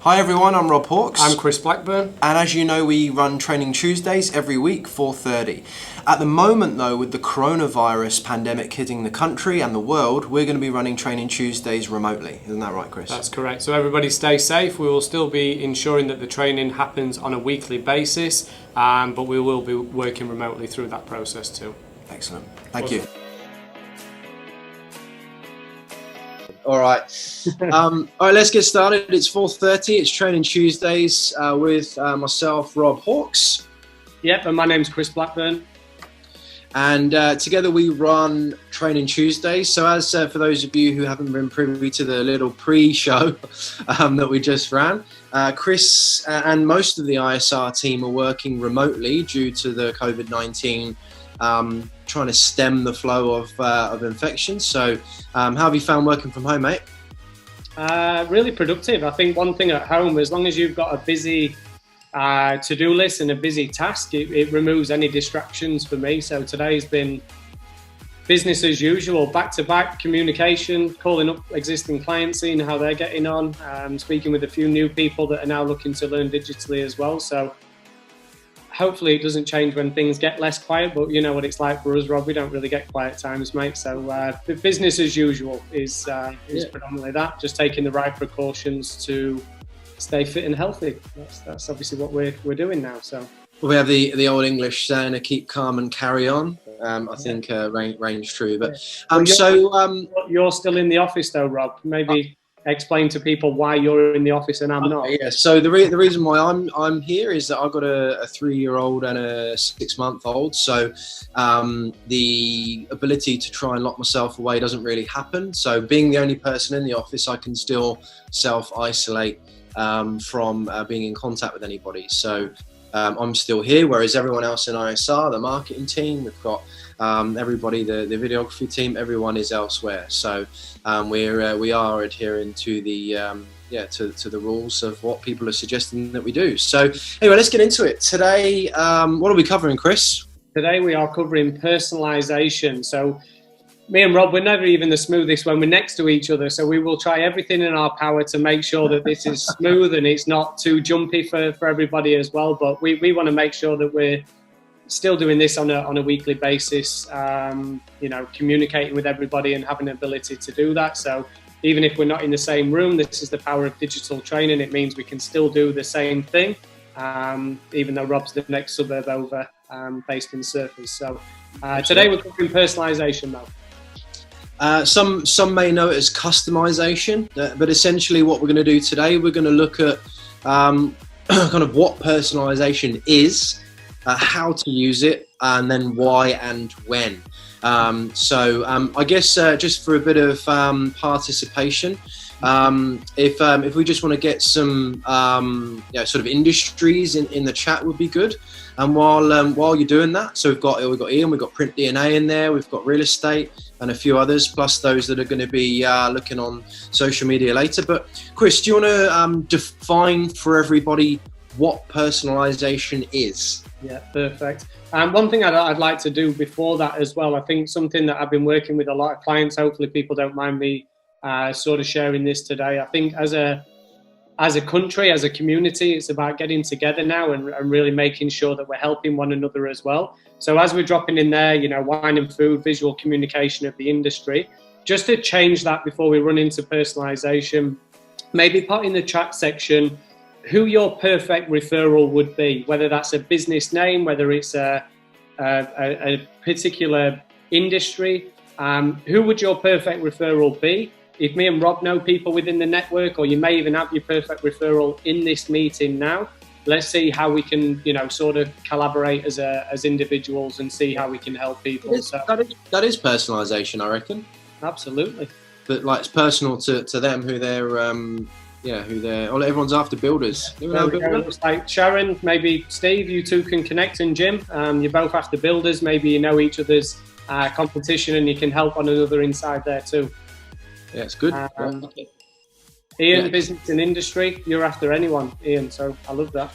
Hi everyone, I'm Rob Hawkes. I'm Chris Blackburn. And as you know, we run Training Tuesdays every week, 4:30. At the moment though, with the coronavirus pandemic hitting the country and the world, we're going to be running Training Tuesdays remotely. Isn't that right, Chris? That's correct. So everybody stay safe. We will still be ensuring that the training happens on a weekly basis, but we will be working remotely through that process too. Excellent. Thank you. All right. All right, let's get started. It's 4:30. It's Training Tuesdays with myself, Rob Hawkes. Yep, and my name's Chris Blackburn. And together we run Training Tuesdays. So as for those of you who haven't been privy to the little pre-show that we just ran, Chris and most of the ISR team are working remotely due to the COVID-19 trying to stem the flow of infections. So how have you found working from home, mate? Really productive. I think one thing at home, as long as you've got a busy to-do list and a busy task, it removes any distractions for me. So today's been business as usual, back-to-back communication, calling up existing clients, seeing how they're getting on, speaking with a few new people that are now looking to learn digitally as well. So hopefully it doesn't change when things get less quiet, but you know what it's like for us, Rob. We don't really get quiet times, mate. So the business as usual is predominantly that, just taking the right precautions to stay fit and healthy. That's obviously what we're doing now. So we have the old English saying, "Keep calm and carry on." I think reigns true. But you're still in the office though, Rob. Maybe explain to people why you're in the office and I'm not. Yeah. So the reason why I'm here is that I've got a 3-year-old and a 6-month-old. So the ability to try and lock myself away doesn't really happen. So being the only person in the office, I can still self-isolate from being in contact with anybody. So I'm still here, whereas everyone else in ISR, the marketing team, we've got everybody, the videography team, everyone is elsewhere. So we are adhering to the to the rules of what people are suggesting that we do. So anyway, let's get into it. Today, what are we covering, Chris? Today we are covering personalisation. So me and Rob, we're never even the smoothest when we're next to each other. So we will try everything in our power to make sure that this is smooth and it's not too jumpy for everybody as well. But we want to make sure that we're still doing this on a weekly basis, communicating with everybody and having the ability to do that. So even if we're not in the same room, this is the power of digital training. It means we can still do the same thing, even though Rob's the next suburb over, based in Surfers. So today we're covering personalisation though. Some may know it as customisation, but essentially what we're going to do today, we're going to look at kind of what personalisation is, how to use it, and then why and when. I guess just for a bit of participation, if we just want to get some sort of industries in the chat would be good. And while you're doing that, so we've got Ian, we've got Print DNA in there, we've got real estate and a few others, plus those that are going to be looking on social media later. But Chris, do you want to define for everybody what personalisation is? Yeah, perfect. One thing I'd like to do before that as well, I think something that I've been working with a lot of clients, hopefully people don't mind me sort of sharing this today. I think as a country, as a community, it's about getting together now and really making sure that we're helping one another as well. So as we're dropping in there, wine and food, visual communication of the industry, just to change that before we run into personalisation, maybe put in the chat section who your perfect referral would be, whether that's a business name, whether it's a particular industry. Who would your perfect referral be? If me and Rob know people within the network, or you may even have your perfect referral in this meeting now, let's see how we can, sort of collaborate as individuals and see how we can help people. That is personalisation, I reckon. Absolutely. But like it's personal to them who they're everyone's after builders. Looks like Sharon, maybe Steve, you two can connect, and Jim, you're both after builders. Maybe you know each other's competition and you can help one another inside there too. Yeah, it's good. Ian, business and industry, you're after anyone, Ian, so I love that.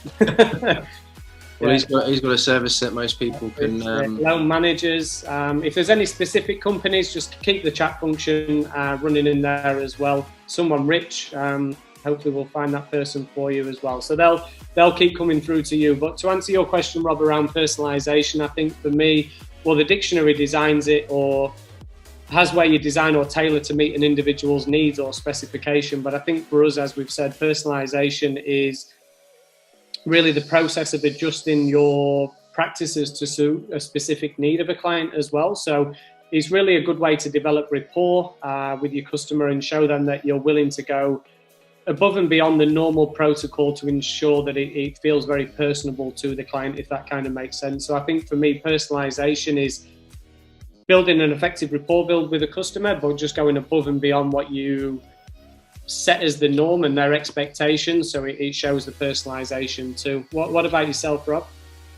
Well, he's got a service that most people can... loan managers. If there's any specific companies, just keep the chat function running in there as well. Someone rich, hopefully we'll find that person for you as well. So they'll keep coming through to you. But to answer your question, Rob, around personalisation, I think for me, well, the dictionary designs it, or has where you design or tailor to meet an individual's needs or specification. But I think for us, as we've said, personalisation is really the process of adjusting your practices to suit a specific need of a client as well. So it's really a good way to develop rapport with your customer and show them that you're willing to go above and beyond the normal protocol to ensure that it feels very personable to the client, if that kind of makes sense. So I think for me, personalization is building an effective rapport build with a customer, but just going above and beyond what you set as the norm and their expectations. So it shows the personalization too. What about yourself, Rob?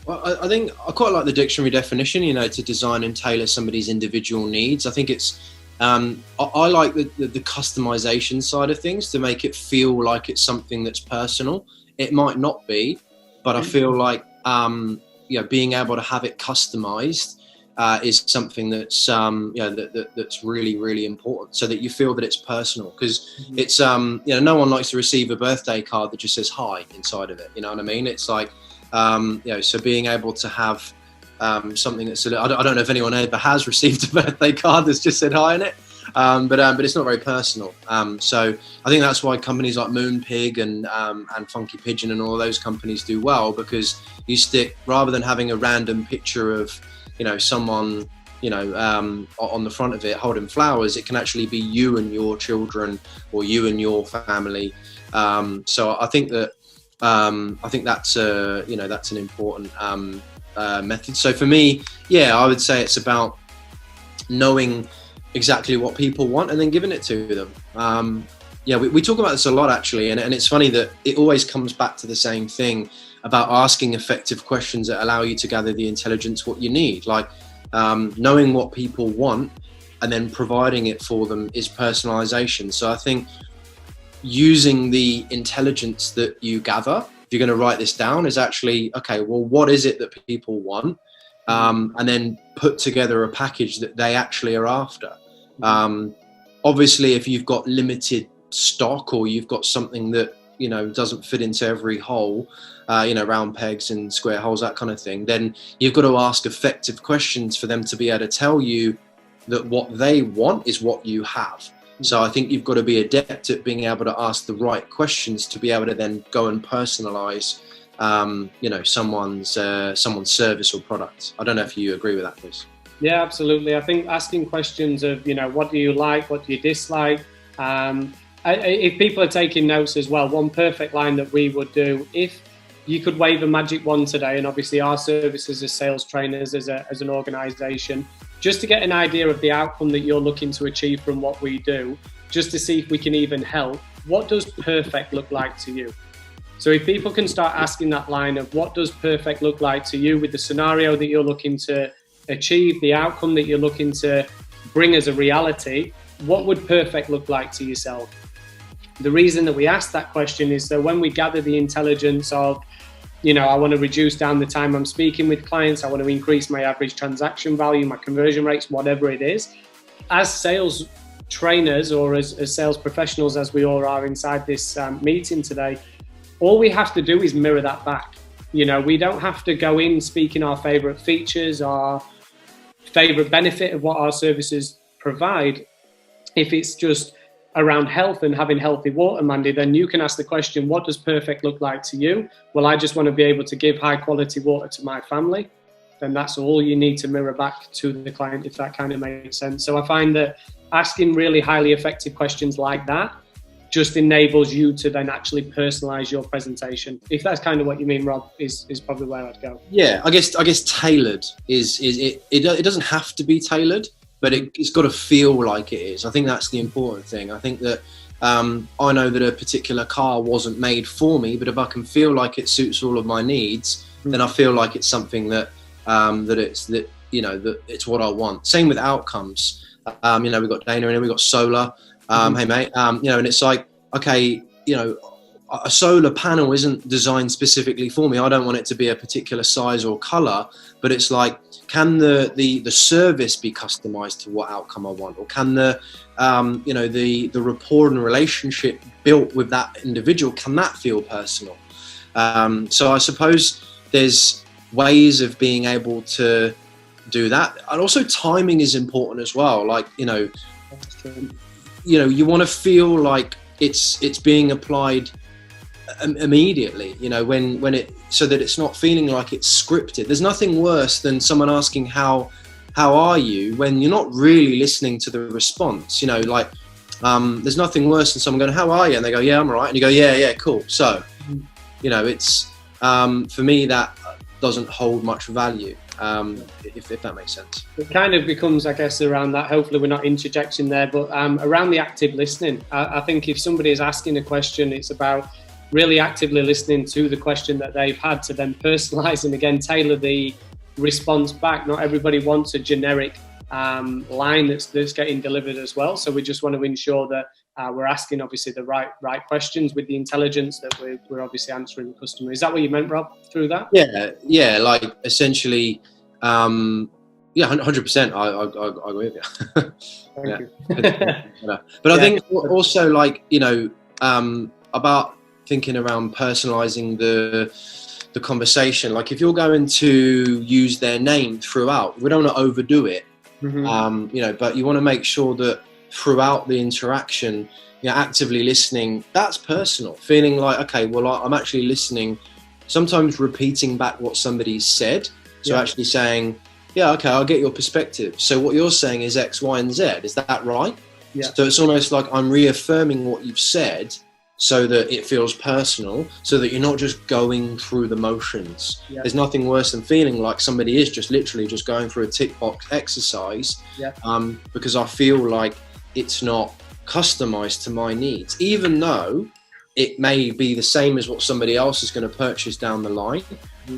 Well, I think I quite like the dictionary definition, you know, to design and tailor somebody's individual needs. I think it's, I like the customization side of things, to make it feel like it's something that's personal. It might not be, but I feel like, you know, being able to have it customized is something that's, you know, that's really, really important, so that you feel that it's personal. Because it's, you know, no one likes to receive a birthday card that just says hi inside of it. You know what I mean? It's like, you know, so being able to have something that's, I don't know if anyone ever has received a birthday card that's just said hi in it, but it's not very personal. So I think that's why companies like Moonpig and Funky Pigeon and all those companies do well, because you stick, rather than having a random picture of, you know, someone, you know, on the front of it holding flowers, it can actually be you and your children, or you and your family. So I think that, I think that's you know, that's an important method. So for me, yeah, I would say it's about knowing exactly what people want and then giving it to them. Yeah, we talk about this a lot actually, and it's funny that it always comes back to the same thing about asking effective questions that allow you to gather the intelligence what you need. Like knowing what people want and then providing it for them is personalization. So I think using the intelligence that you gather, if you're going to write this down, is actually, okay, well, what is it that people want? And then put together a package that they actually are after. Obviously, if you've got limited stock, or you've got something that, you know, doesn't fit into every hole, you know, round pegs and square holes, that kind of thing, then you've got to ask effective questions for them to be able to tell you that what they want is what you have. So I think you've got to be adept at being able to ask the right questions to be able to then go and personalize, you know, someone's service or product. I don't know if you agree with that, Chris. Yeah, absolutely. I think asking questions of, you know, what do you like, what do you dislike? If people are taking notes as well, one perfect line that we would do, if you could wave a magic wand today, and obviously our services as sales trainers, as an organization, just to get an idea of the outcome that you're looking to achieve from what we do, just to see if we can even help, what does perfect look like to you? So if people can start asking that line of what does perfect look like to you, with the scenario that you're looking to achieve, the outcome that you're looking to bring as a reality, what would perfect look like to yourself? The reason that we ask that question is so when we gather the intelligence of, you know, I want to reduce down the time I'm speaking with clients, I want to increase my average transaction value, my conversion rates, whatever it is, as sales trainers, or as sales professionals, as we all are inside this meeting today, all we have to do is mirror that back. You know, we don't have to go in speaking our favorite features, our favorite benefit of what our services provide. If it's just around health and having healthy water, Mandy, then you can ask the question, what does perfect look like to you? Well, I just want to be able to give high quality water to my family. Then that's all you need to mirror back to the client, if that kind of makes sense. So I find that asking really highly effective questions like that just enables you to then actually personalize your presentation. If that's kind of what you mean, Rob, is probably where I'd go. Yeah, I guess tailored is it doesn't have to be tailored, but it's got to feel like it is. I think that's the important thing. I think that I know that a particular car wasn't made for me, but if I can feel like it suits all of my needs, then I feel like it's something that you know, that it's what I want. Same with outcomes. You know, we've got Dana and we've got Solar. Hey mate, you know, and it's like, okay, you know, a solar panel isn't designed specifically for me. I don't want it to be a particular size or color, but it's like, can the service be customized to what outcome I want, or can the the rapport and relationship built with that individual, can that feel personal? So I suppose there's ways of being able to do that, and also timing is important as well. Like you want to feel like it's being applied immediately, when it, so that it's not feeling like it's scripted. There's nothing worse than someone asking how are you when you're not really listening to the response. There's nothing worse than someone going, how are you? And they go, yeah, I'm all right. And you go, yeah, cool. So it's for me, that doesn't hold much value, if that makes sense. It kind of becomes, I guess, around that, hopefully we're not interjecting there, but around the active listening. I think if somebody is asking a question, it's about really actively listening to the question that they've had, to then personalize and again tailor the response back. Not everybody wants a generic line that's getting delivered as well, so we just want to ensure that we're asking obviously the right questions with the intelligence that we're obviously answering the customer. Is that what you meant, Rob, through that? Yeah, like essentially 100%. I agree with you. Thank you. But I think also, like, about thinking around personalizing the conversation. Like if you're going to use their name throughout, we don't want to overdo it. But you want to make sure that throughout the interaction, actively listening, that's personal. Feeling like, okay, well, I'm actually listening, sometimes repeating back what somebody's said. So actually saying, yeah, okay, I'll get your perspective. So what you're saying is X, Y, and Z. Is that right? Yeah. So it's almost like I'm reaffirming what you've said so that it feels personal, so that you're not just going through the motions. Yeah. There's nothing worse than feeling like somebody is just literally just going through a tick box exercise, because I feel like it's not customized to my needs, even though it may be the same as what somebody else is going to purchase down the line.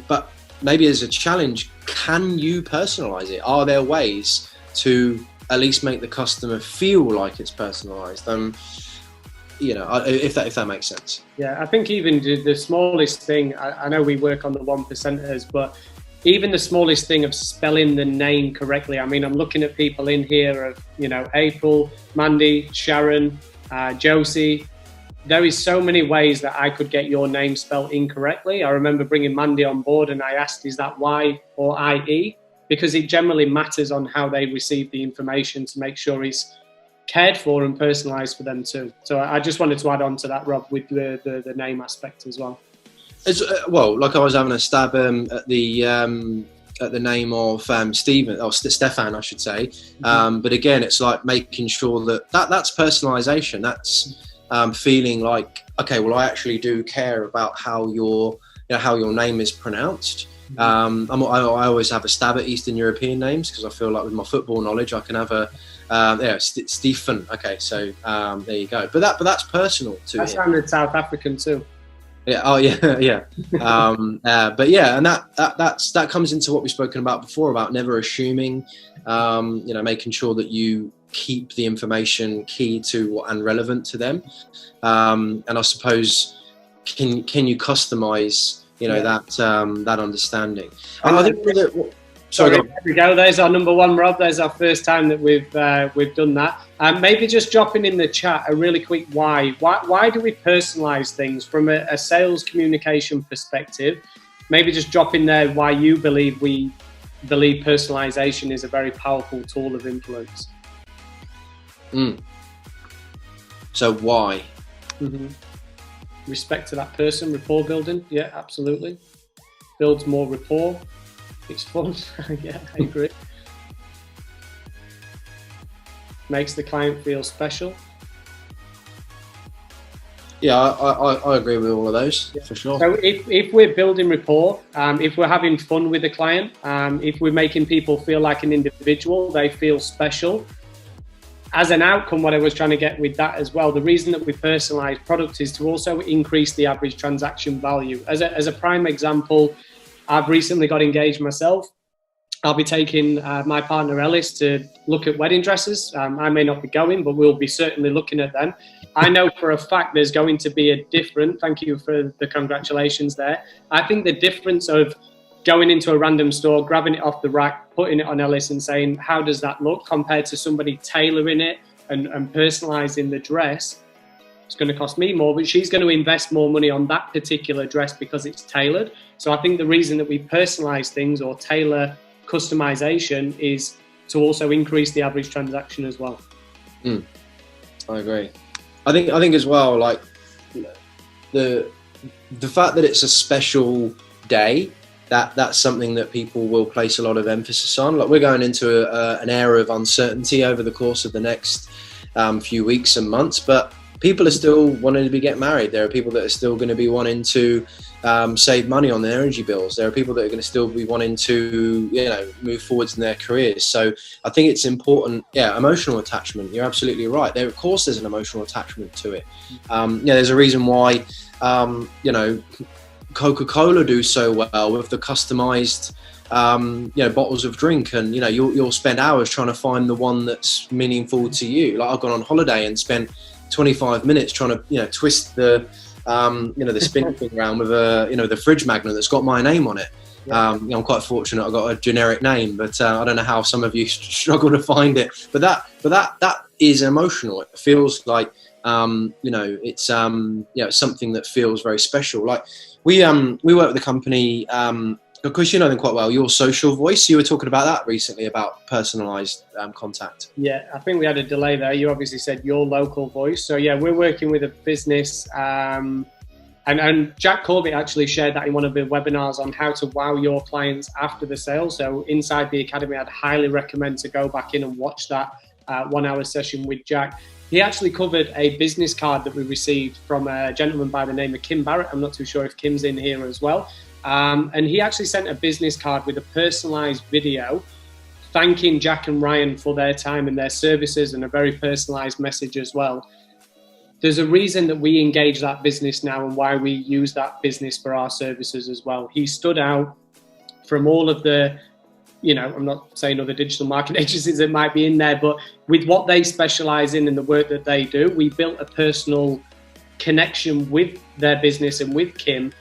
But maybe as a challenge, can you personalize it? Are there ways to at least make the customer feel like it's personalized? If that makes sense. Yeah, I think even the smallest thing, I know we work on the 1%ers, but even the smallest thing of spelling the name correctly. I mean, I'm looking at people in here of, April, Mandy, Sharon, Josie. There is so many ways that I could get your name spelled incorrectly. I remember bringing Mandy on board and I asked, is that Y or IE? Because it generally matters on how they receive the information to make sure it's cared for and personalised for them too. So I just wanted to add on to that, Rob, with the name aspect as well. Like I was having a stab at the name of Stefan, I should say. But again, it's like making sure that's personalisation. That's feeling like, okay, well, I actually do care about how your name is pronounced. I always have a stab at Eastern European names because I feel like with my football knowledge, I can have a Stephen. Okay, so there you go. But that's personal too. That sounded South African too. Yeah. Oh yeah. But yeah, and that comes into what we've spoken about before about never assuming. Making sure that you keep the information key to and relevant to them. And I suppose can you customize that understanding. And I think Sorry, there we go. There's our number one, Rob. There's our first time that we've done that. Maybe just dropping in the chat a really quick why. Why do we personalize things from a sales communication perspective? Maybe just drop in there why you believe personalization is a very powerful tool of influence. So why? Respect to that person, rapport building. Yeah, absolutely. Builds more rapport. It's fun. Yeah, I agree. Makes the client feel special. Yeah, I agree with all of those, for sure. So if we're building rapport, if we're having fun with the client, if we're making people feel like an individual, they feel special. As an outcome, what I was trying to get with that as well, the reason that we personalize product is to also increase the average transaction value. As a prime example, I've recently got engaged myself. I'll be taking my partner Ellis to look at wedding dresses. I may not be going, but we'll be certainly looking at them. I know for a fact there's going to be a different, thank you for the congratulations there. I think the difference of going into a random store, grabbing it off the rack, putting it on Ellis and saying, how does that look, compared to somebody tailoring it and personalising the dress, it's going to cost me more, but she's going to invest more money on that particular dress because it's tailored. So I think the reason that we personalise things or tailor customization is to also increase the average transaction as well. I agree. I think as well, like the fact that it's a special day, that's something that people will place a lot of emphasis on. Like we're going into an era of uncertainty over the course of the next few weeks and months, but people are still wanting to get married. There are people that are still going to be wanting to save money on their energy bills. There are people that are going to still be wanting to, move forwards in their careers. So I think it's important. Yeah, emotional attachment. You're absolutely right. There, of course, there's an emotional attachment to it. There's a reason why, Coca-Cola do so well with the customized, bottles of drink, and you'll spend hours trying to find the one that's meaningful to you. Like I've gone on holiday and spent 25 minutes trying to twist the the spin thing around with the fridge magnet that's got my name on it. I'm quite fortunate I got a generic name, but I don't know how some of you struggle to find it. But that is emotional. It feels like it's something that feels very special. Like we work with a company. Because you know them quite well, Your Social Voice. You were talking about that recently, about personalised contact. Yeah, I think we had a delay there. You obviously said Your Local Voice. So yeah, we're working with a business, and Jack Corbett actually shared that in one of the webinars on how to wow your clients after the sale. So inside the academy, I'd highly recommend to go back in and watch that 1 hour session with Jack. He actually covered a business card that we received from a gentleman by the name of Kim Barrett. I'm not too sure if Kim's in here as well. And he actually sent a business card with a personalised video thanking Jack and Ryan for their time and their services, and a very personalised message as well. There's a reason that we engage that business now and why we use that business for our services as well. He stood out from all of the, I'm not saying other digital marketing agencies that might be in there, but with what they specialise in and the work that they do, we built a personal connection with their business and with Kim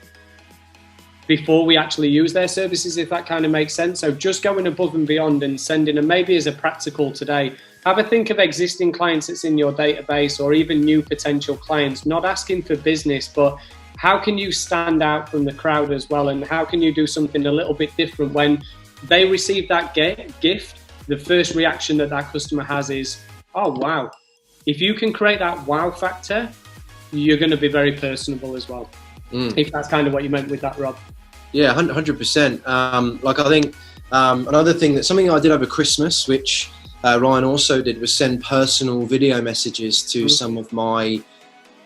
before we actually use their services, if that kind of makes sense. So just going above and beyond and sending, and maybe as a practical today, have a think of existing clients that's in your database, or even new potential clients, not asking for business, but how can you stand out from the crowd as well? And how can you do something a little bit different when they receive that gift? The first reaction that customer has is, oh, wow. If you can create that wow factor, you're going to be very personable as well. If that's kind of what you meant with that, Rob. Yeah, 100%. Like I think another thing, something I did over Christmas, which Ryan also did, was send personal video messages to some of my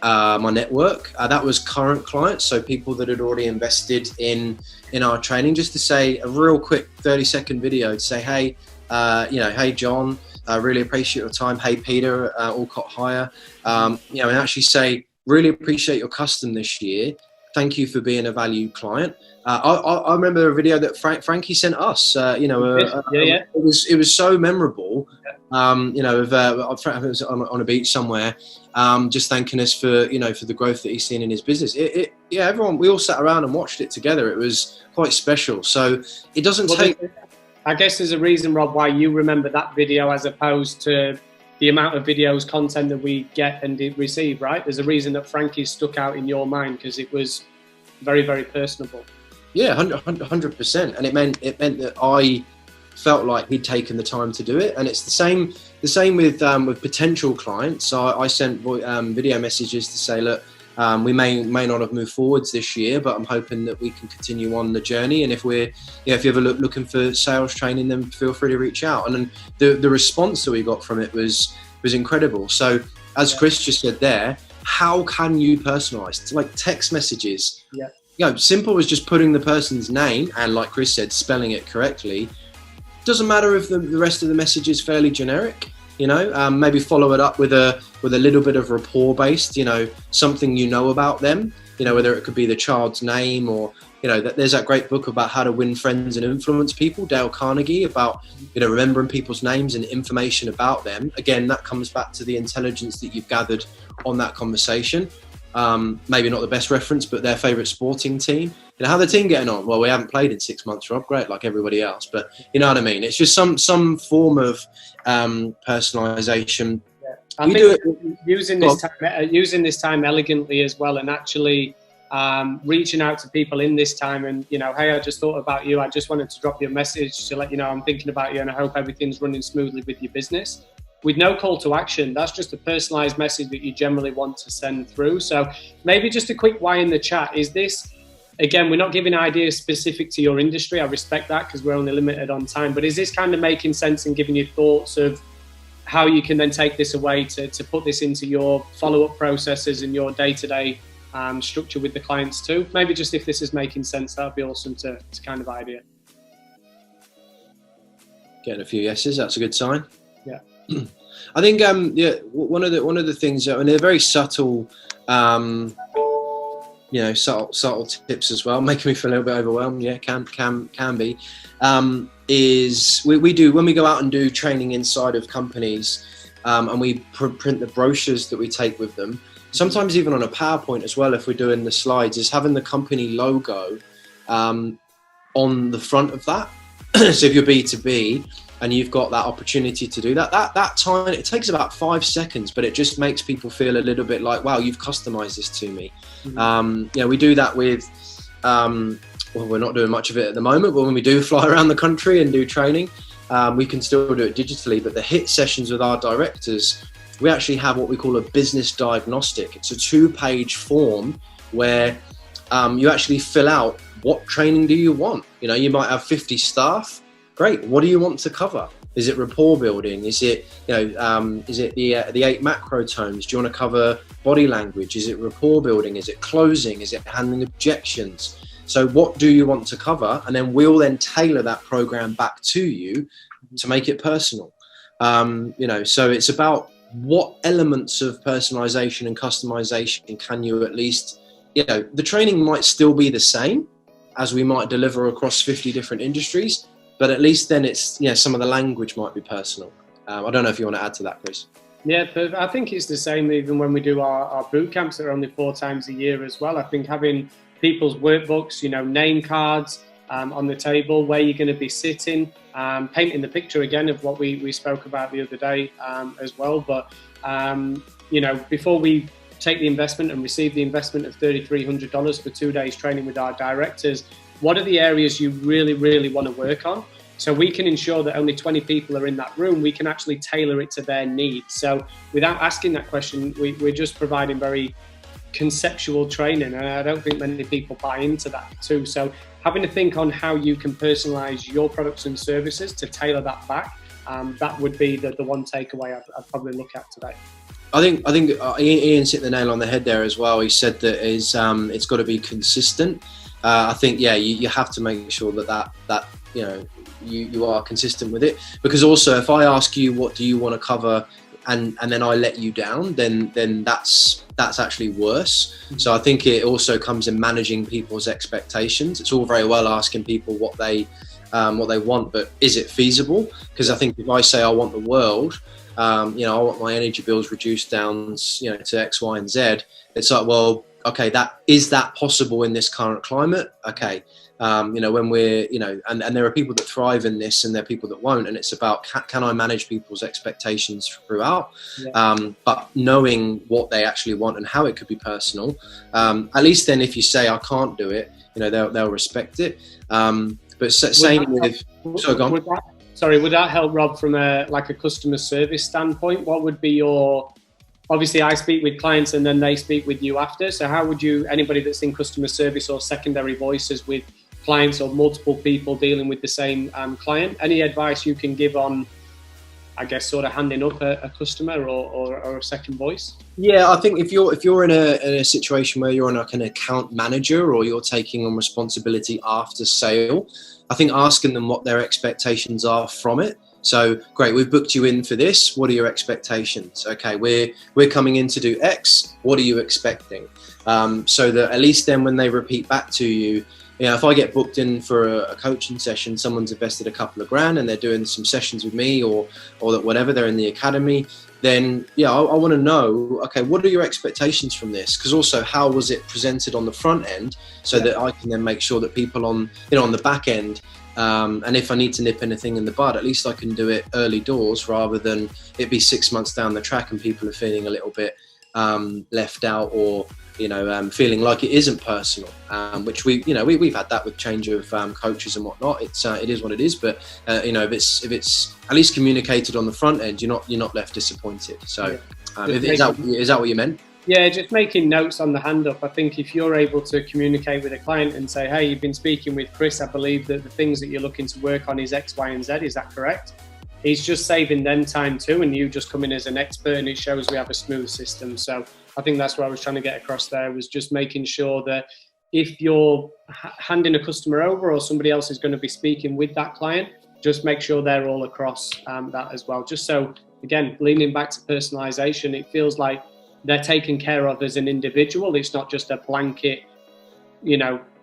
my network. That was current clients, so people that had already invested in our training, just to say a real quick 30-second video to say, hey, hey John, I really appreciate your time. Hey Peter, Alcott Hire, and actually say, really appreciate your custom this year. Thank you for being a valued client. I remember a video that Frankie sent us. It was so memorable. It was on a beach somewhere, just thanking us for the growth that he's seen in his business. We all sat around and watched it together. It was quite special. So it doesn't take. I guess there's a reason, Rob, why you remember that video as opposed to the amount of videos, content that we get and receive, right? There's a reason that Frankie stuck out in your mind, because it was very, very personable. Yeah, 100%. And it meant that I felt like he'd taken the time to do it. And it's the same with potential clients. So I sent video messages to say, look, we may not have moved forwards this year, but I'm hoping that we can continue on the journey. And if you're ever looking for sales training, then feel free to reach out. And then the response that we got from it was incredible. So as Chris just said there, how can you personalize? It's like text messages. Yeah. Simple as just putting the person's name and, like Chris said, spelling it correctly. Doesn't matter if the rest of the message is fairly generic. Maybe follow it up with a little bit of rapport based, something about them. you know, whether it could be the child's name, or, you know, there's that great book about how to win friends and influence people, Dale Carnegie, about, you know, remembering people's names and information about them. Again, that comes back to the intelligence that you've gathered on that conversation. Maybe not the best reference, but their favorite sporting team. You know, how the team getting on? Well, we haven't played in 6 months, Rob. Great, like everybody else. But you know what I mean? It's just some form of personalization. Yeah. I think using this time elegantly as well, and actually reaching out to people in this time, and, you know, hey, I just thought about you. I just wanted to drop you a message to let you know I'm thinking about you, and I hope everything's running smoothly with your business. With no call to action, that's just a personalized message that you generally want to send through. So maybe just a quick why in the chat. Is this, again, we're not giving ideas specific to your industry. I respect that because we're only limited on time. But is this kind of making sense and giving you thoughts of how you can then take this away to put this into your follow-up processes and your day-to-day structure with the clients too? Maybe just if this is making sense, that would be awesome to kind of idea. Getting a few yeses, that's a good sign. Yeah. I think yeah, one of the things, and they're very subtle, you know, subtle tips as well, making me feel a little bit overwhelmed. Yeah, can be. Is we do, when we go out and do training inside of companies, and we print the brochures that we take with them. Sometimes even on a PowerPoint as well, if we're doing the slides, is having the company logo on the front of that. So if you're B2B and you've got that opportunity to do that time, it takes about 5 seconds, but it just makes people feel a little bit like, wow, you've customized this to me. Mm-hmm. You know, we do that with, well, we're not doing much of it at the moment, but when we do fly around the country and do training, we can still do it digitally. But the HIT sessions with our directors, we actually have what we call a business diagnostic. It's a 2-page form where you actually fill out, what training do you want? You know, you might have 50 staff. Great. What do you want to cover? Is it rapport building? Is it, you know, is it the 8 macro tones? Do you want to cover body language? Is it rapport building? Is it closing? Is it handling objections? So what do you want to cover? And then we'll then tailor that program back to you to make it personal. You know, so it's about what elements of personalization and customization can you at least, you know, the training might still be the same as we might deliver across 50 different industries, but at least then it's, you know, some of the language might be personal. I don't know if you want to add to that, Chris. Yeah, I think it's the same even when we do our boot camps that are only 4 times a year as well. I think having people's workbooks, you know, name cards on the table, where you're going to be sitting, painting the picture again of what we spoke about the other day as well. But, you know, before we take the investment and receive the investment of $3,300 for 2 days training with our directors, what are the areas you really, really want to work on? So we can ensure that only 20 people are in that room. We can actually tailor it to their needs. So without asking that question, we're just providing very conceptual training. And I don't think many people buy into that too. So having to think on how you can personalize your products and services to tailor that back, that would be the one takeaway I'd probably look at today. I think Ian's hit the nail on the head there as well. He said that it's got to be consistent. I think, yeah, you have to make sure that you know, you are consistent with it, because also if I ask you what do you want to cover and then I let you down, then that's actually worse. So I think it also comes in managing people's expectations. It's all very well asking people what they want, but is it feasible? Because I think if I say I want the world, you know, I want my energy bills reduced down, you know, to X, Y, and Z. It's like, well, okay, is that possible in this current climate? Okay, you know, when we're, you know, and there are people that thrive in this and there are people that won't, and it's about can I manage people's expectations throughout? Yeah. But knowing what they actually want and how it could be personal, at least then if you say I can't do it, you know, they'll respect it. But same with, sorry, go on. Would that help, Rob, from a customer service standpoint? What would be your, obviously I speak with clients and then they speak with you after. So how would you, anybody that's in customer service or secondary voices with clients or multiple people dealing with the same client, any advice you can give on, I guess, sort of handing up a customer or a second voice? Yeah, I think if you're in a situation where you're like an account manager or you're taking on responsibility after sale, I think asking them what their expectations are from it So great, we've booked you in for this. What are your expectations? Okay, we're coming in to do X. What are you expecting? So that at least then when they repeat back to you, if I get booked in for a coaching session, someone's invested a couple of grand and they're doing some sessions with me or that whatever, they're in the academy, then I want to know, okay, what are your expectations from this? Because also, how was it presented on the front end, so that I can then make sure that people on the back end, and if I need to nip anything in the bud, at least I can do it early doors rather than it be 6 months down the track and people are feeling a little bit left out, or feeling like it isn't personal, which we've had that with change of coaches and whatnot. It is what it is, but if it's at least communicated on the front end, you're not left disappointed. So is that what you meant? Yeah, just making notes on the Handup. I think if you're able to communicate with a client and say, hey, you've been speaking with Chris, I believe that the things that you're looking to work on is X, Y, and Z. Is that correct? He's just saving them time too, and you just come in as an expert, and it shows we have a smooth system. So I think that's what I was trying to get across there, was just making sure that if you're handing a customer over or somebody else is going to be speaking with that client, just make sure they're all across that as well. Just so, again, leaning back to personalisation, it feels like they're taken care of as an individual. It's not just a blanket,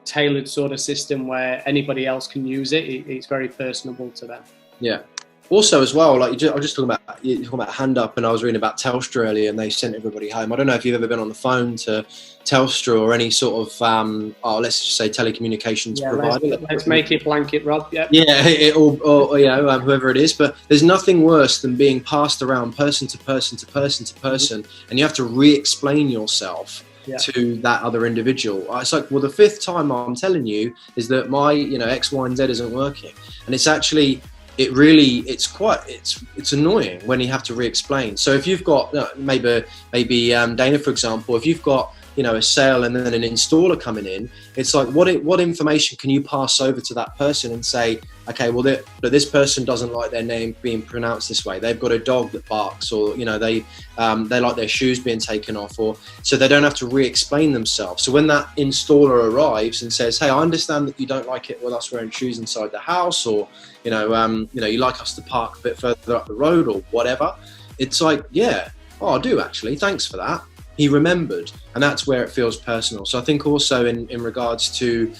tailored sort of system where anybody else can use it. It's very personable to them. Yeah. Also, as well, like I was just talking about Handup, and I was reading about Telstra earlier, and they sent everybody home. I don't know if you've ever been on the phone to Telstra or any sort of, let's just say telecommunications provider. Let's make it blanket, Rob. Yep. Yeah, or whoever it is. But there's nothing worse than being passed around person to person to person to person, and you have to re-explain yourself to that other individual. It's like, well, the fifth time I'm telling you is that my X, Y, and Z isn't working, and it's actually. It's annoying when you have to re-explain. So if you've got maybe Dana, for example, if you've got a sale and then an installer coming in, it's like what information can you pass over to that person and say, okay, well, but this person doesn't like their name being pronounced this way. They've got a dog that barks, or they like their shoes being taken off, or so they don't have to re-explain themselves. So when that installer arrives and says, hey, I understand that you don't like it with us wearing shoes inside the house, or you like us to park a bit further up the road or whatever, it's like, I do actually, thanks for that. He remembered, and that's where it feels personal. So I think also in regards to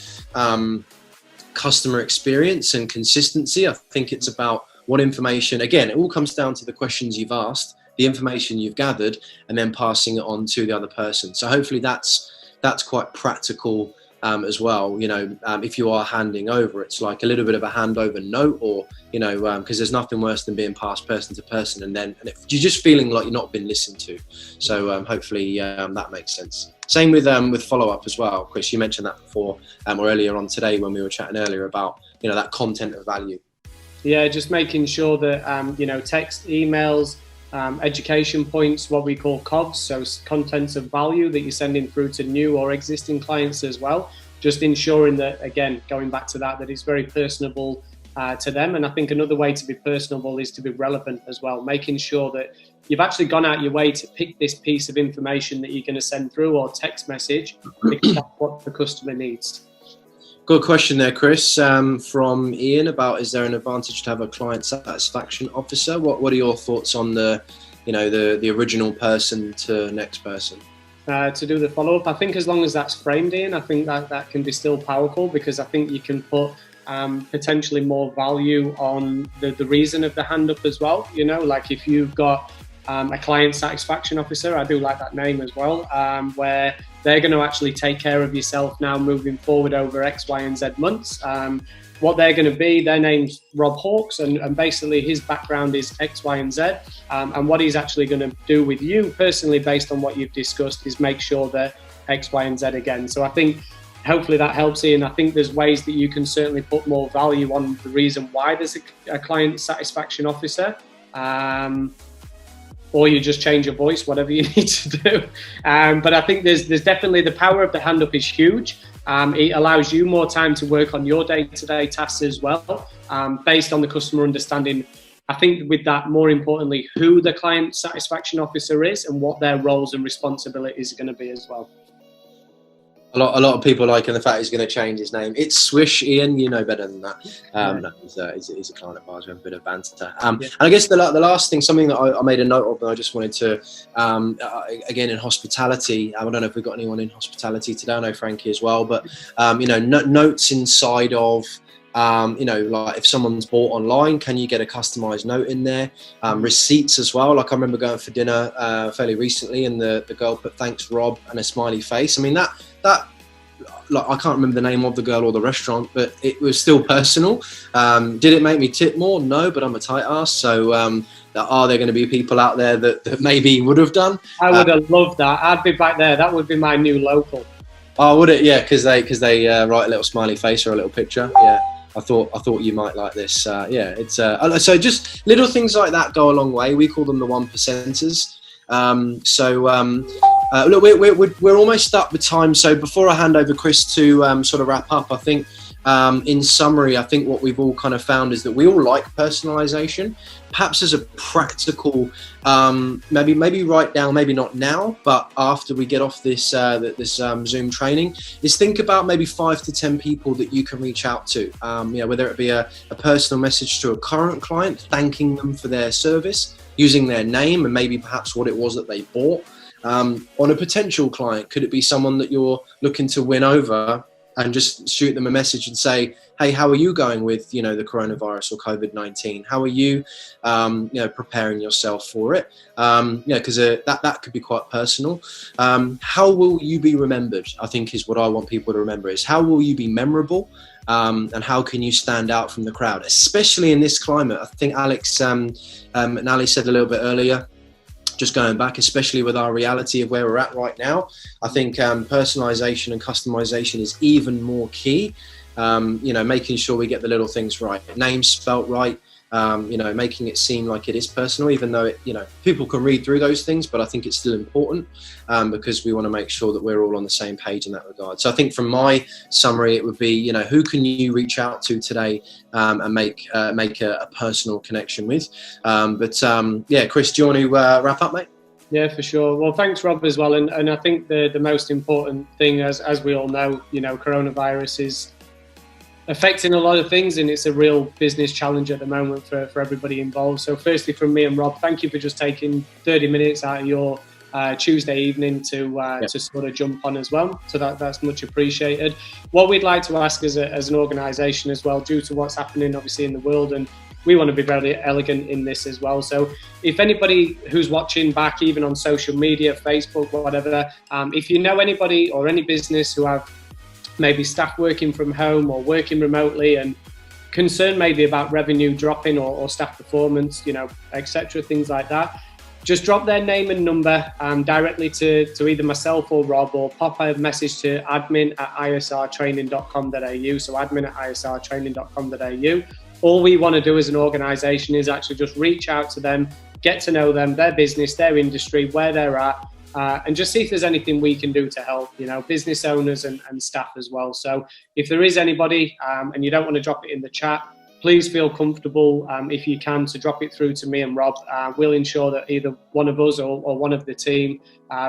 customer experience and consistency, I think it's about what information, again, it all comes down to the questions you've asked, the information you've gathered, and then passing it on to the other person. So hopefully that's quite practical as well. If you are handing over, it's like a little bit of a handover note, or because there's nothing worse than being passed person to person, and you're just feeling like you're not been listened to. So hopefully that makes sense. Same with follow-up as well, Chris. You mentioned that before or earlier on today when we were chatting earlier about that content of value. Yeah, just making sure that text, emails, education points, what we call COVs, so contents of value that you're sending through to new or existing clients as well. Just ensuring that, again, going back to that it's very personable to them. And I think another way to be personable is to be relevant as well, making sure that you've actually gone out your way to pick this piece of information that you're going to send through, or text message, because that's what the customer needs. Good question there, Chris, from Ian about, is there an advantage to have a client satisfaction officer? What are your thoughts on the original person to next person? To do the follow-up, I think as long as that's framed in, I think that can be still powerful, because I think you can put potentially more value on the reason of the Handup as well. Like if you've got a client satisfaction officer, I do like that name as well, where they're going to actually take care of yourself now moving forward over X, Y, and Z months. What they're going to be, their name's Rob Hawkes, and basically his background is X, Y, and Z. And what he's actually going to do with you personally, based on what you've discussed, is make sure that X, Y, and Z again. So I think hopefully that helps you. And I think there's ways that you can certainly put more value on the reason why there's a client satisfaction officer. Or you just change your voice, whatever you need to do. But I think there's definitely the power of the Handup is huge. It allows you more time to work on your day-to-day tasks as well, based on the customer understanding. I think with that, more importantly, who the client satisfaction officer is and what their roles and responsibilities are going to be as well. A lot of people liking the fact he's going to change his name. It's Swish, Ian. You know better than that. No, he's a client of ours. We have a bit of banter. And I guess the last thing, something that I made a note of, and I just wanted to, again, in hospitality. I don't know if we've got anyone in hospitality today. I know Frankie as well, but notes inside of. Like if someone's bought online, can you get a customized note in there? Receipts as well. Like I remember going for dinner fairly recently, and the girl put "Thanks, Rob" and a smiley face. I mean that like I can't remember the name of the girl or the restaurant, but it was still personal. Did it make me tip more? No, but I'm a tight ass. So are there going to be people out there that maybe would have done? I would have loved that. I'd be back there. That would be my new local. Oh, would it? Yeah, because they write a little smiley face or a little picture. Yeah. I thought you might like this. It's so just little things like that go a long way. We call them the 1%ers. Look, we're almost up with time. So before I hand over Chris to sort of wrap up, I think in summary, I think what we've all kind of found is that we all like personalisation. Perhaps as a practical, maybe write down, maybe not now, but after we get off this Zoom training, is think about maybe 5 to 10 people that you can reach out to. Whether it be a personal message to a current client, thanking them for their service, using their name and maybe perhaps what it was that they bought. On a potential client, could it be someone that you're looking to win over? And just shoot them a message and say, hey, how are you going with, the coronavirus or COVID-19? How are you, preparing yourself for it? Because that could be quite personal. How will you be remembered? I think is what I want people to remember is how will you be memorable? And how can you stand out from the crowd, especially in this climate? I think Alex and Ali said a little bit earlier, just going back, especially with our reality of where we're at right now, I think personalisation and customisation is even more key. Making sure we get the little things right, names spelt right, making it seem like it is personal, even though people can read through those things, but I think it's still important because we want to make sure that we're all on the same page in that regard. So I think from my summary, it would be, who can you reach out to today and make a personal connection with? Chris, do you want to wrap up, mate? Yeah, for sure. Well, thanks, Rob, as well. And I think the most important thing, as we all know, coronavirus is affecting a lot of things, and it's a real business challenge at the moment for everybody involved. So firstly, from me and Rob, thank you for just taking 30 minutes out of your Tuesday evening to sort of jump on as well. So that's much appreciated. What we'd like to ask as an organisation as well, due to what's happening obviously in the world, and we want to be very elegant in this as well. So if anybody who's watching back, even on social media, Facebook, whatever, if you know anybody or any business who have maybe staff working from home or working remotely and concerned maybe about revenue dropping or staff performance, etc., things like that, just drop their name and number directly to either myself or Rob, or pop a message to admin@isrtraining.com.au. So admin@isrtraining.com.au. All we want to do as an organisation is actually just reach out to them, get to know them, their business, their industry, where they're at, and just see if there's anything we can do to help, business owners and staff as well. So if there is anybody and you don't want to drop it in the chat, please feel comfortable, if you can, to drop it through to me and Rob. We'll ensure that either one of us or one of the team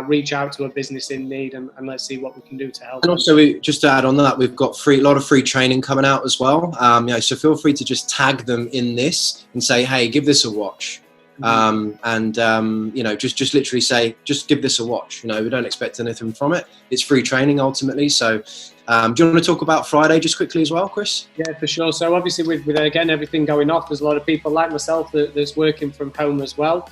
reach out to a business in need, and let's see what we can do to help. And also, just to add on that, we've got a lot of free training coming out as well. So feel free to just tag them in this and say, hey, give this a watch. Just literally say, just give this a watch. We don't expect anything from it. It's free training ultimately. So do you want to talk about Friday just quickly as well, Chris? Yeah, for sure. So obviously with again, everything going off, there's a lot of people like myself that's working from home as well.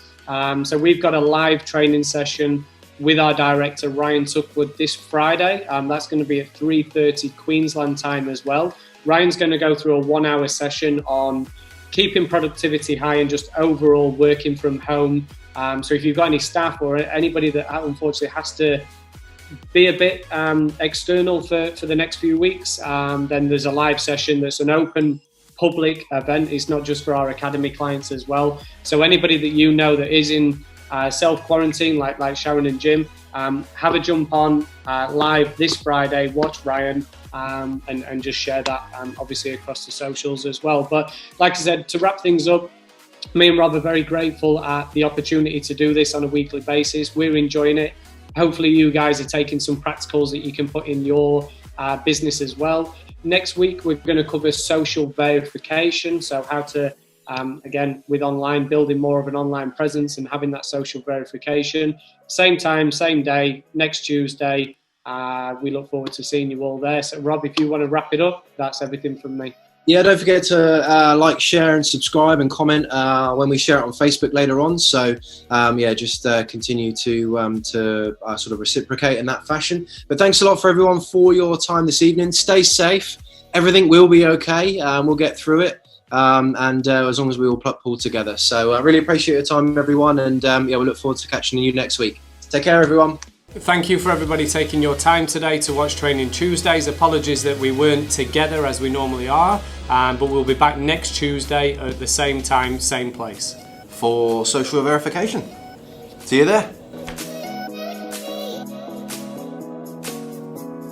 So we've got a live training session with our director, Ryan Tuckwood, this Friday. That's going to be at 3:30 Queensland time as well. Ryan's going to go through a 1-hour session on keeping productivity high and just overall working from home. So if you've got any staff or anybody that unfortunately has to be a bit external for the next few weeks, then there's a live session that's an open public event. It's not just for our academy clients as well. So anybody that that is in self-quarantine, like Sharon and Jim, have a jump on live this Friday, watch Ryan, and just share that obviously across the socials as well. But like I said, to wrap things up, me and Rob are very grateful at the opportunity to do this on a weekly basis. We're enjoying it. hopefully you guys are taking some practicals that you can put in your business as well. Next week, we're going to cover social verification. So how to, again, with online, building more of an online presence and having that social verification. Same time, same day, next Tuesday. We look forward to seeing you all there. So Rob, if you want to wrap it up, that's everything from me. Yeah, don't forget to like, share and subscribe and comment when we share it on Facebook later on. So yeah, just continue to sort of reciprocate in that fashion. But thanks a lot for everyone for your time this evening. Stay safe. Everything will be okay. We'll get through it. As long as we all pull together. So I really appreciate your time, everyone. And yeah, we look forward to catching you next week. Take care, everyone. Thank you for everybody taking your time today to watch Training Tuesdays. Apologies that we weren't together as we normally are, but we'll be back next Tuesday at the same time, same place. For social verification. See you there.